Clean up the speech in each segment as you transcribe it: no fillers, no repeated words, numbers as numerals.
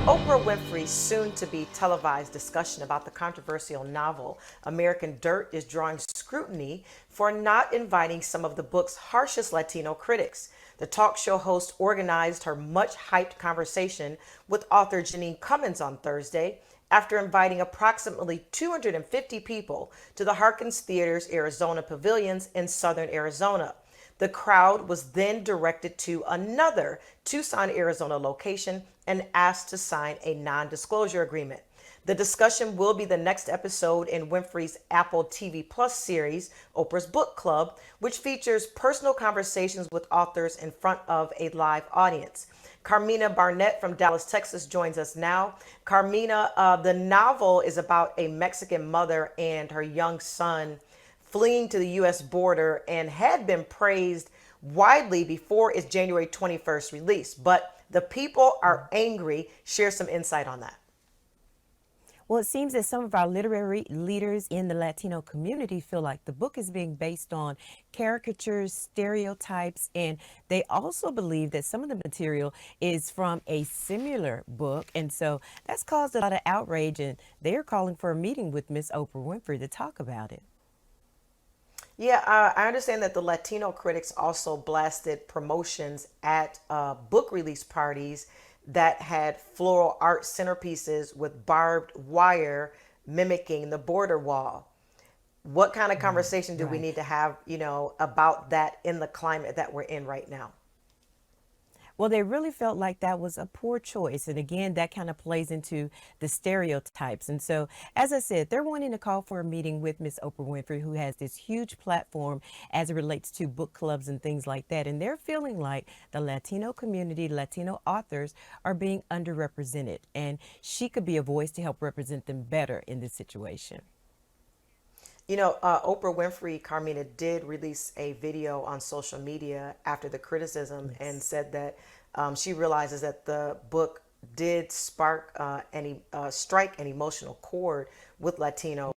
Oprah Winfrey's soon-to-be televised discussion about the controversial novel American Dirt is drawing scrutiny for not inviting some of the book's harshest Latino critics. The talk show host organized her much-hyped conversation with author Janine Cummins on Thursday after inviting approximately 250 people to the Harkins Theater's Arizona Pavilions in southern Arizona. The crowd was then directed to another Tucson, Arizona location and asked to sign a non-disclosure agreement. The discussion will be the next episode in Winfrey's Apple TV Plus series, Oprah's Book Club, which features personal conversations with authors in front of a live audience. Carmina Barnett from Dallas, Texas joins us now. Carmina, the novel is about a Mexican mother and her young son fleeing to the U.S. border and had been praised widely before its January 21st release. But the people are angry. Share some insight on that. Well, it seems that some of our literary leaders in the Latino community feel like the book is being based on caricatures, stereotypes, and they also believe that some of the material is from a similar book. And so that's caused a lot of outrage, and they're calling for a meeting with Miss Oprah Winfrey to talk about it. Yeah, I understand that the Latino critics also blasted promotions at book release parties that had floral art centerpieces with barbed wire mimicking the border wall. What kind of conversation do we Right. need to have, about that in the climate that we're in right now? Well, they really felt like that was a poor choice. And again, that kind of plays into the stereotypes. And so, as I said, they're wanting to call for a meeting with Miss Oprah Winfrey, who has this huge platform as it relates to book clubs and things like that. And they're feeling like the Latino community, Latino authors are being underrepresented. And she could be a voice to help represent them better in this situation. Oprah Winfrey, Carmina, did release a video on social media after the criticism and Yes. said that she realizes that the book did spark strike an emotional chord with Latinos,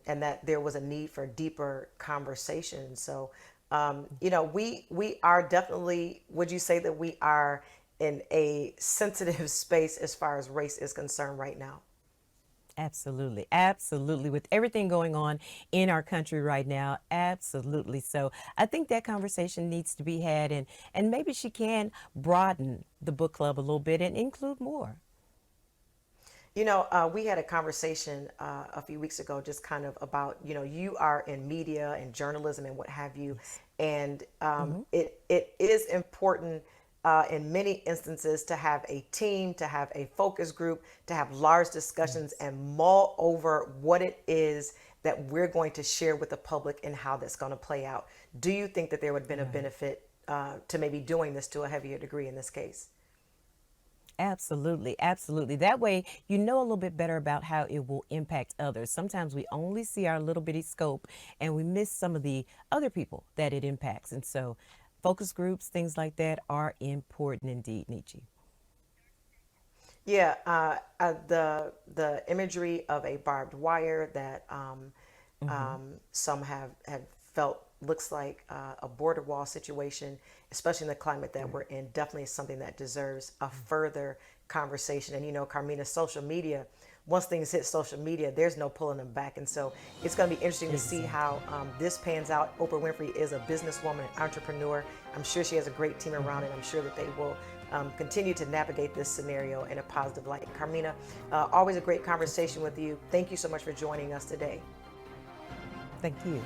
and that there was a need for deeper conversation. So, we are definitely. Would you say that we are in a sensitive space as far as race is concerned right now? Absolutely. Absolutely. With everything going on in our country right now, absolutely. So I think that conversation needs to be had, and maybe she can broaden the book club a little bit and include more. We had a conversation a few weeks ago, just kind of about, you are in media and journalism and what have you, Yes. and Hmm. it is important in many instances to have a team, to have a focus group, to have large discussions Yes. and mull over what it is that we're going to share with the public and how that's going to play out. Do you think that there would have been a Right. benefit to maybe doing this to a heavier degree in this case? Absolutely. Absolutely. That way, you know a little bit better about how it will impact others. Sometimes we only see our little bitty scope and we miss some of the other people that it impacts. And so, focus groups, things like that are important indeed, Nietzsche. Yeah, the imagery of a barbed wire that Hmm. some have felt looks like a border wall situation, especially in the climate that we're Right. in, definitely is something that deserves a further conversation. And Carmina, social media, once things hit social media, there's no pulling them back. And so it's going to be interesting to see Exactly. how this pans out. Oprah Winfrey is a businesswoman, an entrepreneur. I'm sure she has a great team around, Hmm. and I'm sure that they will continue to navigate this scenario in a positive light. Carmina, always a great conversation with you. Thank you so much for joining us today. Thank you.